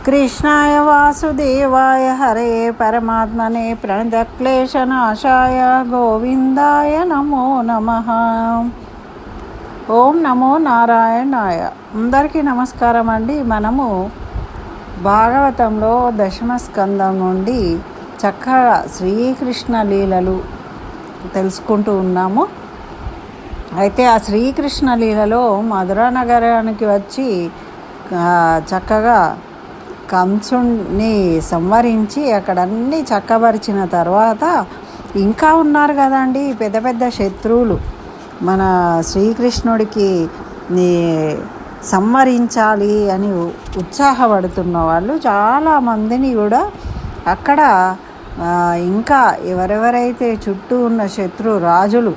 కృష్ణాయ వాసుదేవాయ హరే పరమాత్మనే ప్రణతక్లేశనాశాయ గోవిందాయ నమో నమః. ఓం నమో నారాయణాయ. అందరికీ నమస్కారం అండి. మనము భాగవతంలో దశమ స్కందం నుండి చక్కగా శ్రీకృష్ణ లీలలు తెలుసుకుంటూ ఉన్నాము. అయితే ఆ శ్రీకృష్ణ లీలలో మధురా నగరానికి వచ్చి చక్కగా కంసుని సంవరించి అక్కడ అన్నీ చక్కబరిచిన తర్వాత ఇంకా ఉన్నారు కదండి పెద్ద పెద్ద శత్రువులు, మన శ్రీకృష్ణుడికి సంవరించాలి అని ఉత్సాహపడుతున్న వాళ్ళు చాలామందిని కూడా అక్కడ ఇంకా ఎవరెవరైతే చుట్టూ ఉన్న శత్రు రాజులు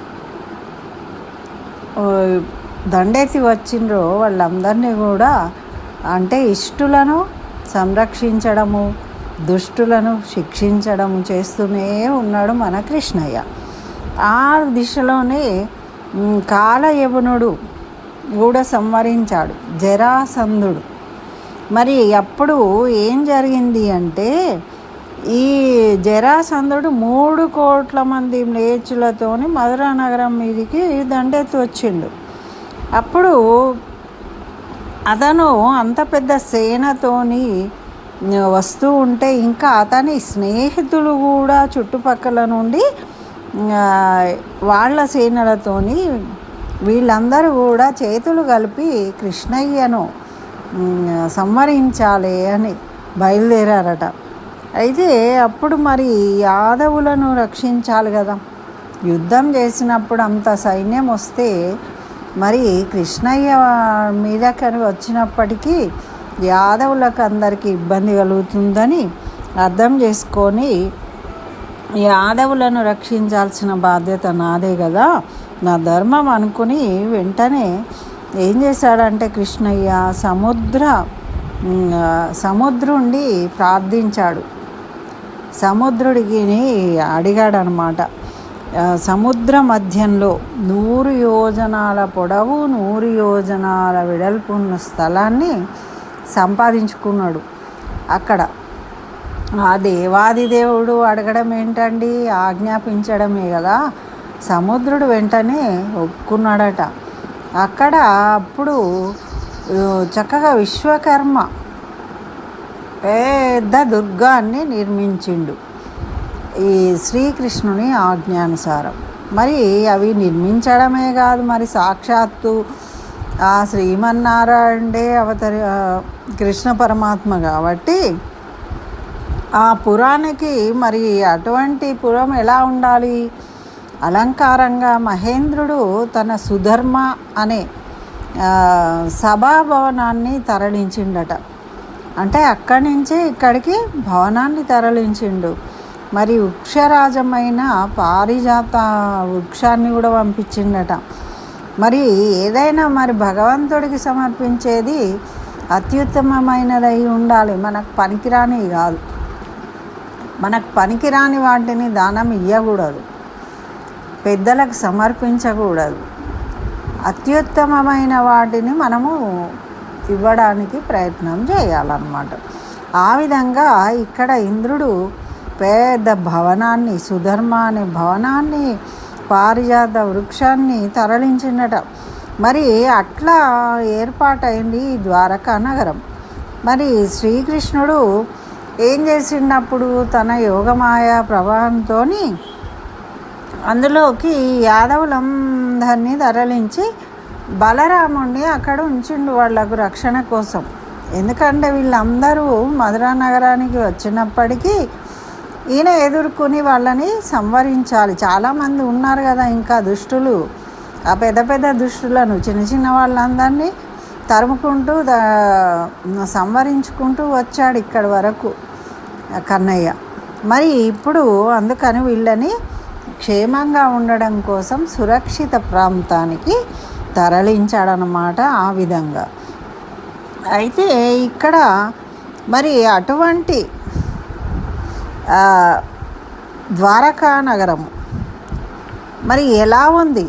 దండెత్తి వచ్చిండ్రో వాళ్ళందరినీ కూడా అంటే ఇష్టులను సంరక్షించడము, దుష్టులను శిక్షించడము చేస్తూనే ఉన్నాడు మన కృష్ణయ్య. ఆ దిశలోనే కాలయవనుడు కూడా సంవరించాడు, జరాసంధుడు. మరి అప్పుడు ఏం జరిగింది అంటే ఈ జరాసంధుడు 3 కోట్ల మంది మ్లేచ్చులతోని మధురా నగరం మీదికి దండెత్తి వచ్చిండు. అప్పుడు అతను అంత పెద్ద సేనతోని వస్తూ ఉంటే ఇంకా అతని స్నేహితులు కూడా చుట్టుపక్కల నుండి వాళ్ళ సేనలతోని వీళ్ళందరూ కూడా చేతులు కలిపి కృష్ణయ్యను సంవరించాలి అని బయలుదేరారట. అయితే అప్పుడు మరి యాదవులను రక్షించాలి కదా, యుద్ధం చేసినప్పుడు అంత సైన్యం వస్తే మరి కృష్ణయ్య మీదకని వచ్చినప్పటికీ యాదవులకు అందరికీ ఇబ్బంది కలుగుతుందని అర్థం చేసుకొని యాదవులను రక్షించాల్సిన బాధ్యత నాదే కదా, నా ధర్మం అనుకుని వెంటనే ఏం చేశాడంటే కృష్ణయ్య సముద్రుణ్ణి ప్రార్థించాడు. సముద్రుడికి అడిగాడనమాట, సముద్ర మధ్యంలో 100 యోజనాల పొడవు 100 యోజనాల వెడల్పు ఉన్న స్థలాన్ని సంపాదించుకున్నాడు. అక్కడ ఆ దేవాది దేవుడు అడగడం ఏంటండి, ఆజ్ఞాపించడమే కదా. సముద్రుడు వెంటనే ఒప్పుకున్నాడట. అక్కడ అప్పుడు చక్కగా విశ్వకర్మ పెద్ద దుర్గాన్ని నిర్మించిండు ఈ శ్రీకృష్ణుని ఆజ్ఞానుసారం. మరి అవి నిర్మించడమే కాదు, మరి సాక్షాత్తు ఆ శ్రీమన్నారాయణుడే కృష్ణ పరమాత్మ కాబట్టి ఆ పురానికి మరి అటువంటి పురం ఎలా ఉండాలి, అలంకారంగా మహేంద్రుడు తన సుధర్మ అనే సభాభవనాన్ని తరలించిండట. అంటే అక్కడి నుంచి ఇక్కడికి భవనాన్ని తరలించిండు. మరి వృక్షరాజమైన పారిజాత వృక్షాన్ని కూడా పంపించిండట. మరి ఏదైనా మరి భగవంతుడికి సమర్పించేది అత్యుత్తమమైనదై ఉండాలి, మనకు పనికిరాని కాదు. మనకు పనికిరాని వాటిని దానం ఇవ్వకూడదు, పెద్దలకు సమర్పించకూడదు. అత్యుత్తమమైన వాటిని మనము ఇవ్వడానికి ప్రయత్నం చేయాలన్నమాట. ఆ విధంగా ఇక్కడ ఇంద్రుడు పెద్ద భవనాన్ని, సుధర్మ అనే భవనాన్ని, పారిజాత వృక్షాన్ని తరలించినట. మరి అట్లా ఏర్పాటైంది ఈ ద్వారకా నగరం. మరి శ్రీకృష్ణుడు ఏం చేసినప్పుడు తన యోగమాయ ప్రభావంతో అందులోకి యాదవులందరినీ తరలించి బలరాముణ్ణి అక్కడ ఉంచిండు వాళ్ళకు రక్షణ కోసం. ఎందుకంటే వీళ్ళందరూ మధురా నగరానికి వచ్చినప్పటికీ ఈయన ఎదుర్కొని వాళ్ళని సంవరించాలి. చాలామంది ఉన్నారు కదా ఇంకా దుష్టులు, ఆ పెద్ద పెద్ద దుష్టులను చిన్న చిన్న వాళ్ళందరినీ తరుముకుంటూ సంవరించుకుంటూ వచ్చాడు ఇక్కడి వరకు కన్నయ్య. మరి ఇప్పుడు అందుకని వీళ్ళని క్షేమంగా ఉండడం కోసం సురక్షిత ప్రాంతానికి తరలించాడనమాట. ఆ విధంగా అయితే ఇక్కడ మరి అటువంటి ద్వారకా నగరం మరి ఎలా ఉంది,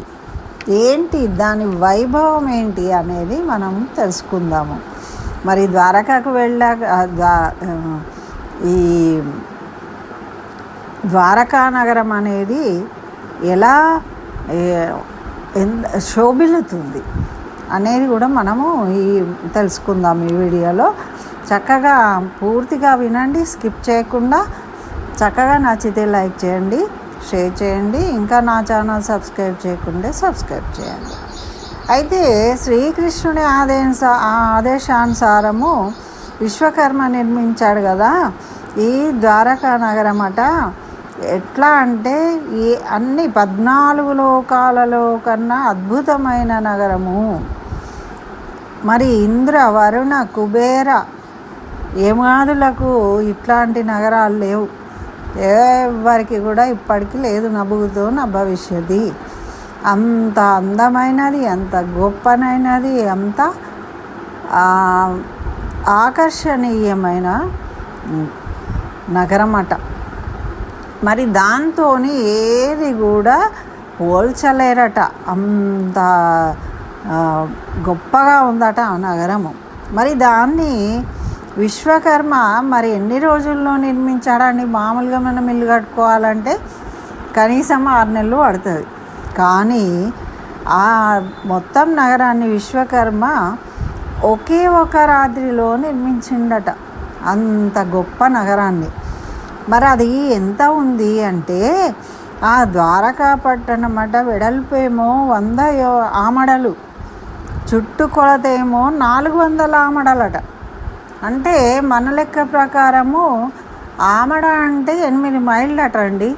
ఏంటి దాని వైభవం ఏంటి అనేది మనం తెలుసుకుందాము. మరి ద్వారకాకు వెళ్ళాక ఈ ద్వారకా నగరం అనేది ఎలా శోభిల్లుతుంది అనేది కూడా మనము తెలుసుకుందాం ఈ వీడియోలో. చక్కగా పూర్తిగా వినండి, స్కిప్ చేయకుండా. చక్కగా నచ్చితే లైక్ చేయండి, షేర్ చేయండి. ఇంకా నా ఛానల్ సబ్స్క్రైబ్ చేయకుంటే సబ్స్క్రైబ్ చేయండి. అయితే శ్రీకృష్ణుని ఆదేశానుసారము విశ్వకర్మ నిర్మించాడు కదా ఈ ద్వారకా నగరం అట. ఎట్లా అంటే ఈ అన్ని 14 లోకాలలో కన్నా అద్భుతమైన నగరము. మరి ఇంద్ర, వరుణ, కుబేర, యమాదులకు ఇట్లాంటి నగరాలు లేవు. ఎవరికి కూడా ఇప్పటికీ లేదు, నభూతో న భవిష్యతి. అంత అందమైనది, అంత గొప్పనైనది, అంత ఆకర్షణీయమైన నగరం అట. మరి దాంతో ఏది కూడా పోల్చలేరట, అంత గొప్పగా ఉందట ఆ నగరము. మరి దాన్ని విశ్వకర్మ మరి ఎన్ని రోజుల్లో నిర్మించాడని? మామూలుగా మనం ఇల్లు కట్టుకోవాలంటే కనీసం 6 నెలలు పడుతుంది. కానీ ఆ మొత్తం నగరాన్ని విశ్వకర్మ ఒకే ఒక రాత్రిలో నిర్మించిండట, అంత గొప్ప నగరాన్ని. మరి అది ఎంత ఉంది అంటే ఆ ద్వారకా పట్టణం అట వెడల్పేమో 100 ఆమడలు, చుట్టుకొలత ఏమో 400 ఆమడలట. అంటే మన లెక్క ప్రకారము ఆమడ అంటే 8 మైళ్ళు అట అండి.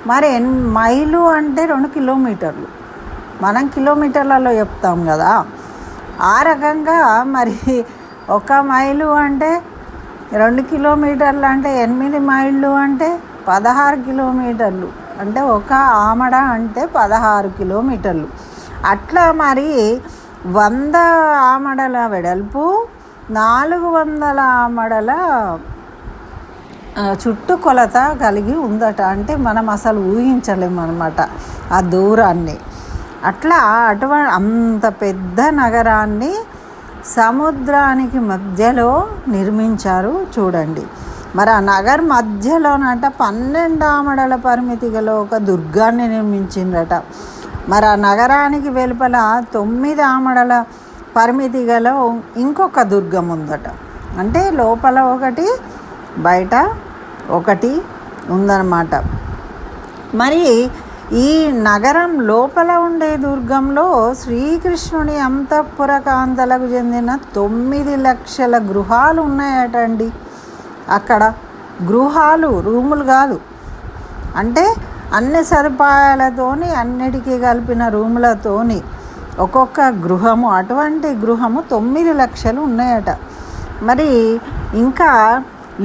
మరి మైలు అంటే 2 కిలోమీటర్లు. మనం కిలోమీటర్లలో చెప్తాం కదా, ఆ రకంగా మరి 1 మైలు అంటే 2 కిలోమీటర్లు, అంటే 8 మైళ్ళు అంటే 16 కిలోమీటర్లు. అంటే ఒక ఆమడ అంటే 16 కిలోమీటర్లు. అట్లా మరి 100 ఆమడల వెడల్పు, 400 ఆమడల చుట్టుకొలత కలిగి ఉందట. అంటే మనం అసలు ఊహించలేము అన్నమాట ఆ దూరాన్ని. అట్లా అంత పెద్ద నగరాన్ని సముద్రానికి మధ్యలో నిర్మించారు చూడండి. మరి ఆ నగర్ మధ్యలోనట 12 ఆమడల పరిమితి గల ఒక దుర్గాన్ని నిర్మించిందట. మరి ఆ నగరానికి వెలుపల 9 ఆమడల పరిమితి గల ఇంకొక దుర్గం ఉందట. అంటే లోపల ఒకటి, బయట ఒకటి ఉందన్నమాట. మరి ఈ నగరం లోపల ఉండే దుర్గంలో శ్రీకృష్ణుని అంతఃపుర కాంతలకు చెందిన 9 లక్షల గృహాలు ఉన్నాయటండి. అక్కడ గృహాలు, రూములు కాదు, అంటే అన్ని సదుపాయాలతోని అన్నిటికీ కలిపిన రూములతోని ఒక్కొక్క గృహము, అటువంటి గృహము 9 లక్షలు ఉన్నాయట. మరి ఇంకా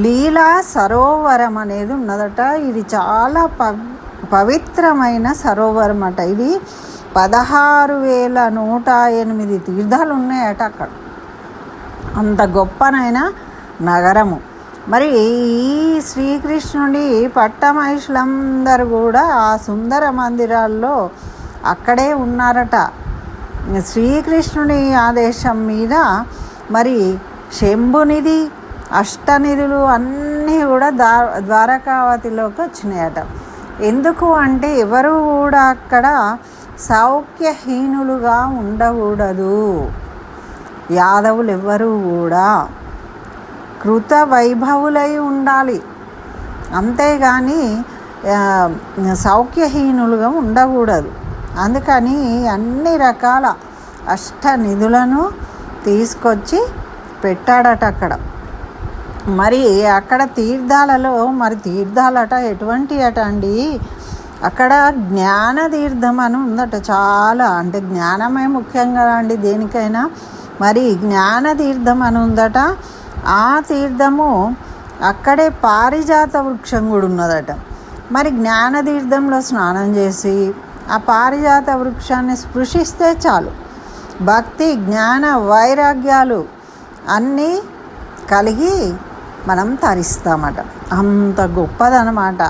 లీలా సరోవరం అనేది ఉన్నదట. ఇది చాలా పవిత్రమైన సరోవరం అట. ఇది 16,108 తీర్థాలు ఉన్నాయట అక్కడ. అంత గొప్పనైన నగరము. మరి ఈ శ్రీకృష్ణుడి పట్టమహిషులందరూ కూడా ఆ సుందర మందిరాల్లో అక్కడే ఉన్నారట. శ్రీకృష్ణుడి ఆదేశం మీద మరి శంభునిధి, అష్టనిధులు అన్నీ కూడా ద్వారకావతిలోకి వచ్చినాయట. ఎందుకు అంటే ఎవరు కూడా అక్కడ సౌఖ్యహీనులుగా ఉండకూడదు. యాదవులు ఎవ్వరూ కూడా కృత వైభవులై ఉండాలి, అంతేగాని సౌఖ్యహీనులుగా ఉండకూడదు. అందుకని అన్ని రకాల అష్టనిధులను తీసుకొచ్చి పెట్టాడట అక్కడ. మరి అక్కడ తీర్థాలలో మరి తీర్థాలట ఎటువంటి అట అండి, అక్కడ జ్ఞాన తీర్థం అని ఉందట. చాలా అంటే జ్ఞానమే ముఖ్యం కదా అండి దేనికైనా. మరి జ్ఞాన తీర్థం అని ఉందట. ఆ తీర్థము అక్కడే పారిజాత వృక్షం కూడా ఉన్నదట. మరి జ్ఞాన తీర్థంలో స్నానం చేసి ఆ పారిజాత వృక్షాన్ని స్పృశిస్తే చాలు, భక్తి, జ్ఞాన, వైరాగ్యాలు అన్నీ కలిగి మనం తరిస్తామట. అంత గొప్పదనమాట.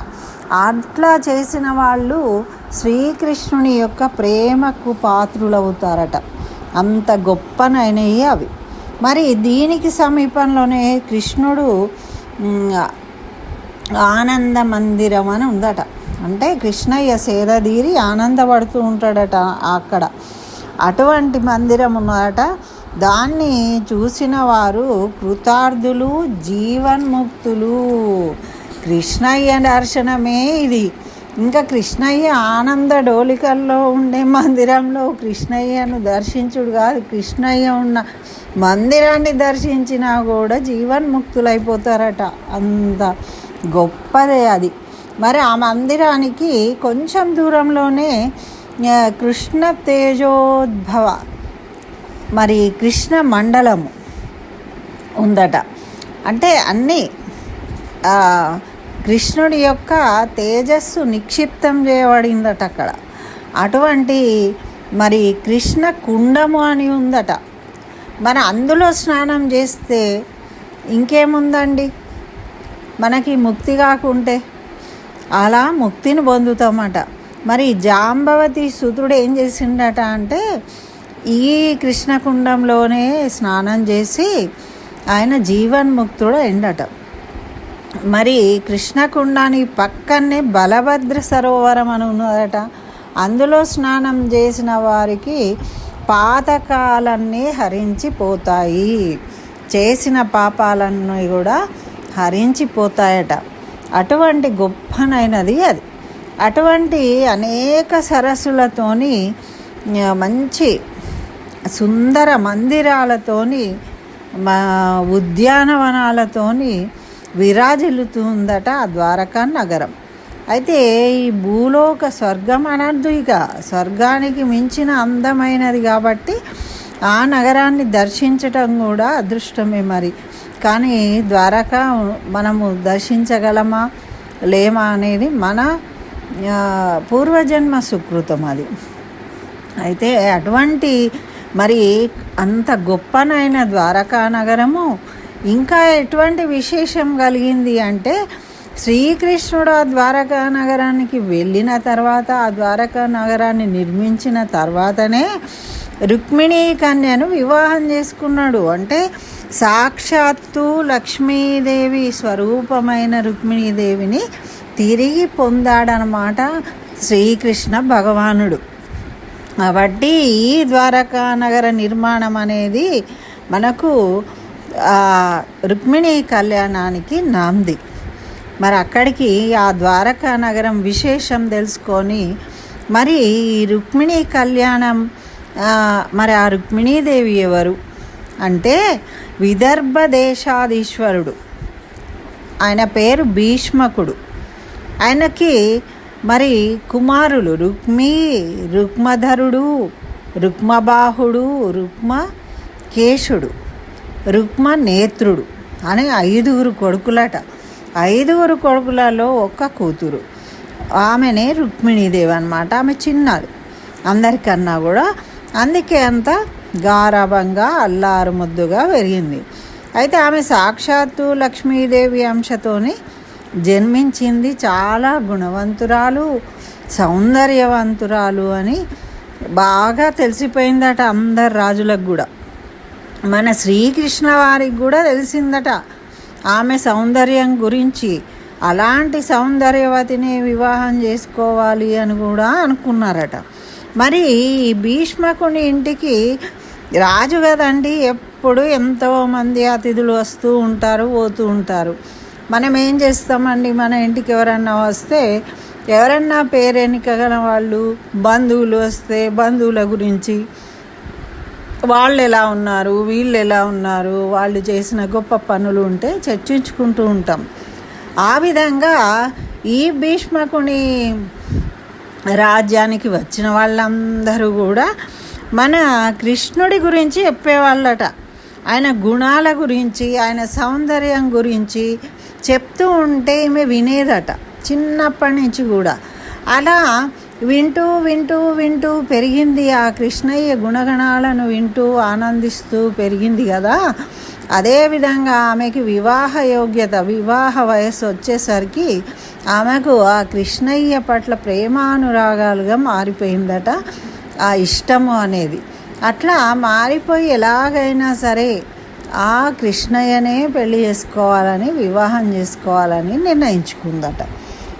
అట్లా చేసిన వాళ్ళు శ్రీకృష్ణుని యొక్క ప్రేమకు పాత్రులవుతారట. అంత గొప్పనైనవి అవి. మరి దీనికి సమీపంలోనే కృష్ణుడు ఆనంద మందిరం అని ఉందట. అంటే కృష్ణయ్య సేదదీరి ఆనందపడుతూ ఉంటాడట అక్కడ. అటువంటి మందిరం ఉన్నదట. దాన్ని చూసిన వారు కృతార్థులు, జీవన్ముక్తులు. కృష్ణయ్య దర్శనమే ఇది. ఇంకా కృష్ణయ్య ఆనంద డోలికల్లో ఉండే మందిరంలో కృష్ణయ్యను దర్శించుడు కాదు, కృష్ణయ్య ఉన్న మందిరాన్ని దర్శించినా కూడా జీవన్ముక్తులైపోతారట. అంత గొప్పదే అది. మరి ఆ మందిరానికి కొంచెం దూరంలోనే కృష్ణ తేజోద్భవ మరి కృష్ణ మండలము ఉందట. అంటే అన్నీ కృష్ణుడి యొక్క తేజస్సు నిక్షిప్తం చేయబడిందట అక్కడ. అటువంటి మరి కృష్ణ కుండము అని ఉందట. మరి అందులో స్నానం చేస్తే ఇంకేముందండి మనకి ముక్తి కాకుంటే, అలా ముక్తిని పొందుతామట. మరి జాంబవతి సుతుడు ఏం చేసిండట అంటే ఈ కృష్ణకుండంలోనే స్నానం చేసి ఆయన జీవన్ముక్తుడు అయిందట. మరి కృష్ణకుండానికి పక్కనే బలభద్ర సరోవరం అని ఉన్నదట. అందులో స్నానం చేసిన వారికి పాతకాలన్నీ హరించిపోతాయి, చేసిన పాపాలన్నీ కూడా హరించిపోతాయట. అటువంటి గొప్పనైనది అది. అటువంటి అనేక సరస్సులతోని మంచి సుందర మందిరాలతోని ఉద్యానవనాలతోని విరాజిల్లుతుందట ఆ ద్వారకా నగరం. అయితే ఈ భూలోక స్వర్గం అనద్దు, ఇక స్వర్గానికి మించిన అందమైనది కాబట్టి ఆ నగరాన్ని దర్శించటం కూడా అదృష్టమే మరి. కానీ ద్వారకా మనము దర్శించగలమా లేమా అనేది మన పూర్వజన్మ సుకృతం అది. అయితే అటువంటి మరి అంత గొప్పనైన ద్వారకా నగరము ఇంకా ఎటువంటి విశేషం కలిగింది అంటే శ్రీకృష్ణుడు ఆ ద్వారకా నగరానికి వెళ్ళిన తర్వాత, ఆ ద్వారకా నగరాన్ని నిర్మించిన తర్వాతనే రుక్మిణీ కన్యను వివాహం చేసుకున్నాడు. అంటే సాక్షాత్తు లక్ష్మీదేవి స్వరూపమైన రుక్మిణీదేవిని తిరిగి పొందాడనమాట శ్రీకృష్ణ భగవానుడు. కాబట్టి ఈ ద్వారకా నగర నిర్మాణం అనేది మనకు రుక్మిణీ కళ్యాణానికి నాంది. మరి అక్కడికి ఆ ద్వారకా నగరం విశేషం తెలుసుకొని మరి ఈ రుక్మిణీ కళ్యాణం మరి ఆ రుక్మిణీదేవి ఎవరు అంటే విదర్భ దేశాధీశ్వరుడు. ఆయన పేరు భీష్మకుడు. ఆయనకి మరి కుమారులు రుక్మధరుడు, రుక్మబాహుడు, రుక్మకేశుడు, రుక్మనేత్రుడు అని 5 కొడుకులట. 5 కొడుకులలో ఒక్క కూతురు, ఆమెనే రుక్మిణీదేవి అన్నమాట. ఆమె చిన్నది అందరికన్నా కూడా, అందుకే అంత గారాభంగా అల్లారు ముద్దుగా పెరిగింది. అయితే ఆమె సాక్షాత్తు లక్ష్మీదేవి అంశతోని జన్మించింది. చాలా గుణవంతురాలు, సౌందర్యవంతురాలు అని బాగా తెలిసిపోయిందట అందరు రాజులకు కూడా. మన శ్రీకృష్ణ వారికి కూడా తెలిసిందట ఆమె సౌందర్యం గురించి. అలాంటి సౌందర్యవతిని వివాహం చేసుకోవాలి అని కూడా అనుకున్నారట. మరి భీష్మకుని ఇంటికి రాజు కదండి, ఎప్పుడు ఎంతోమంది అతిథులు వస్తూ ఉంటారు, పోతూ ఉంటారు. మనం ఏం చేస్తామండి, మన ఇంటికి ఎవరన్నా వస్తే, ఎవరన్నా పేరెన్నికగల వాళ్ళు బంధువులు వస్తే బంధువుల గురించి వాళ్ళు ఎలా ఉన్నారు, వీళ్ళు ఎలా ఉన్నారు, వాళ్ళు చేసిన గొప్ప పనులు ఉంటే చర్చించుకుంటూ ఉంటాం. ఆ విధంగా ఈ భీష్మకుని రాజ్యానికి వచ్చిన వాళ్ళందరూ కూడా మన కృష్ణుడి గురించి చెప్పేవాళ్ళట. ఆయన గుణాల గురించి, ఆయన సౌందర్యం గురించి చెప్తూ ఉంటే ఈమె వినేదట చిన్నప్పటి నుంచి కూడా. అలా వింటూ వింటూ వింటూ పెరిగింది. ఆ కృష్ణయ్య గుణగణాలను వింటూ ఆనందిస్తూ పెరిగింది కదా. అదేవిధంగా ఆమెకి వివాహ యోగ్యత, వివాహ వయస్సు వచ్చేసరికి ఆమెకు ఆ కృష్ణయ్య పట్ల ప్రేమానురాగాలుగా మారిపోయిందట ఆ ఇష్టము అనేది. అట్లా మారిపోయి ఎలాగైనా సరే ఆ కృష్ణయ్యనే పెళ్లి చేసుకోవాలని, వివాహం చేసుకోవాలని నిర్ణయించుకుందట.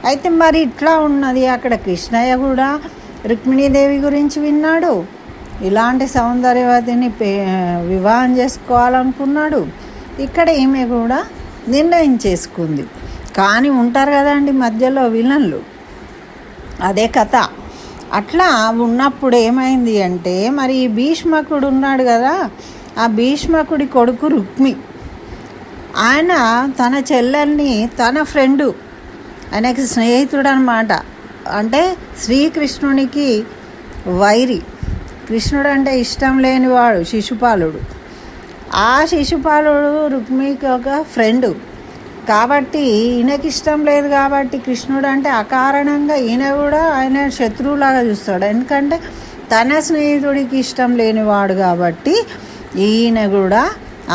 అయితే మరి ఇట్లా ఉన్నది, అక్కడ కృష్ణయ్య కూడా రుక్మిణీదేవి గురించి విన్నాడు, ఇలాంటి సౌందర్యవతిని వివాహం చేసుకోవాలనుకున్నాడు. ఇక్కడ ఈమె కూడా నిర్ణయం చేసుకుంది. కానీ ఉంటారు కదండి మధ్యలో విలన్లు, అదే కథ. అట్లా ఉన్నప్పుడు ఏమైంది అంటే, మరి ఈ భీష్మకుడు ఉన్నాడు కదా, ఆ భీష్మకుడి కొడుకు రుక్మి, ఆయన తన చెల్లెల్ని, తన ఫ్రెండు, ఆయనకి స్నేహితుడు అనమాట, అంటే శ్రీకృష్ణునికి వైరి, కృష్ణుడు అంటే ఇష్టం లేనివాడు శిశుపాలుడు. ఆ శిశుపాలుడు రుక్మికి ఒక ఫ్రెండు కాబట్టి ఈయనకి ఇష్టం లేదు. కాబట్టి కృష్ణుడు అంటే అకారణంగా ఈయన కూడా ఆయన శత్రువులాగా చూస్తాడు, ఎందుకంటే తన స్నేహితుడికి ఇష్టం లేనివాడు కాబట్టి ఈయన కూడా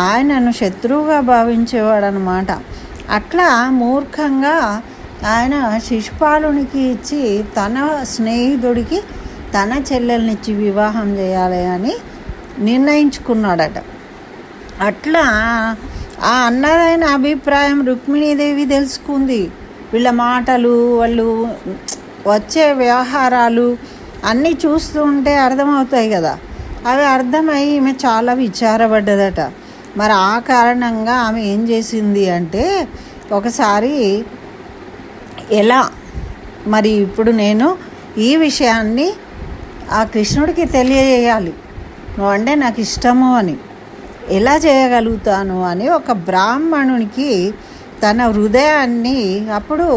ఆయనను శత్రువుగా భావించేవాడు అనమాట. అట్లా మూర్ఖంగా ఆయన శిశుపాలునికి ఇచ్చి తన స్నేహితుడికి తన చెల్లెల్నిచ్చి వివాహం చేయాలి అని నిర్ణయించుకున్నాడట. అట్లా ఆ అన్నదైన అభిప్రాయం రుక్మిణీదేవి తెలుసుకుంది. వీళ్ళ మాటలు, వాళ్ళు వచ్చే వ్యవహారాలు అన్నీ చూస్తూ ఉంటే అర్థమవుతాయి కదా. అవి అర్థమై ఈమె చాలా విచారపడ్డదట. మరి ఆ కారణంగా ఆమె ఏం చేసింది అంటే, ఒకసారి ఎలా మరి ఇప్పుడు నేను ఈ విషయాన్ని ఆ కృష్ణుడికి తెలియజేయాలి, నువ్వంటే నాకు ఇష్టము అని, ఎలా చేయగలుగుతాను అని ఒక బ్రాహ్మణునికి తన హృదయాన్ని, అప్పుడు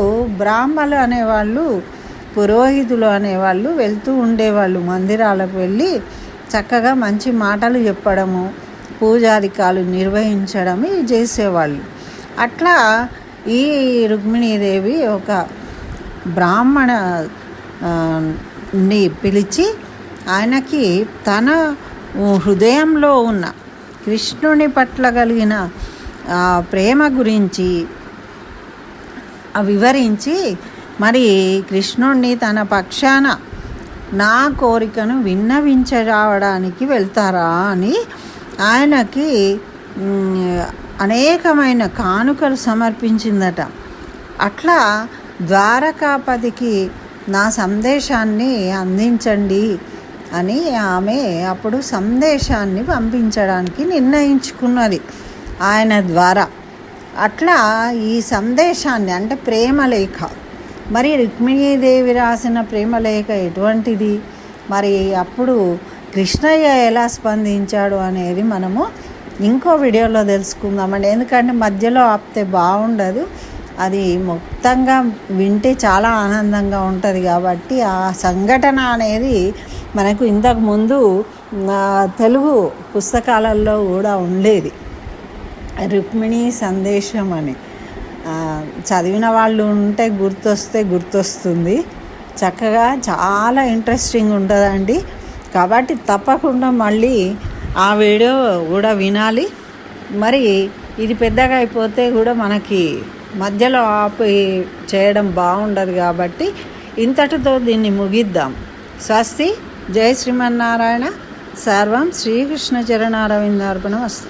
బ్రాహ్మలు అనేవాళ్ళు, పురోహితులు అనేవాళ్ళు వెళ్తూ ఉండేవాళ్ళు, మందిరాలకు వెళ్ళి చక్కగా మంచి మాటలు చెప్పడము, పూజాధికాలు నిర్వహించడం ఇవి చేసేవాళ్ళు. అట్లా ఈ రుక్మిణీదేవి ఒక బ్రాహ్మణని పిలిచి ఆయనకి తన హృదయంలో ఉన్న కృష్ణుని పట్ల కలిగిన ప్రేమ గురించి వివరించి, మరి కృష్ణుడిని తన పక్షాన నా కోరికను విన్నవించరావడానికి వెళ్తారా అని ఆయనకి అనేకమైన కానుకలు సమర్పించిందట. అట్లా ద్వారకాపతికి నా సందేశాన్ని అందించండి అని ఆమె అప్పుడు సందేశాన్ని పంపించడానికి నిర్ణయించుకున్నది ఆయన ద్వారా. అట్లా ఈ సందేశాన్ని, అంటే ప్రేమలేఖ, మరి రుక్మిణీదేవి రాసిన ప్రేమలేఖ ఎటువంటిది, మరి అప్పుడు కృష్ణయ్య ఎలా స్పందించాడు అనేది మనము ఇంకో వీడియోలో తెలుసుకుందామండి. ఎందుకంటే మధ్యలో ఆపితే బాగుండదు, అది మొత్తంగా వింటే చాలా ఆనందంగా ఉంటుంది. కాబట్టి ఆ సంఘటన అనేది మనకు ఇంతకుముందు తెలుగు పుస్తకాలలో కూడా ఉండేది, రుక్మిణీ సందేశం అని. చదివిన వాళ్ళు ఉంటే గుర్తొస్తుంది, చక్కగా చాలా ఇంట్రెస్టింగ్ ఉంటుందండి. కాబట్టి తప్పకుండా మళ్ళీ ఆ వీడియో కూడా వినాలి. మరి ఇది పెద్దగా అయిపోతే కూడా మనకి మధ్యలో ఆపి చేయడం బాగుండదు, కాబట్టి ఇంతటితో దీన్ని ముగిద్దాం. స్వస్తి. జై శ్రీమన్నారాయణ. సర్వం శ్రీకృష్ణ చరణారవిందార్పణమస్తు.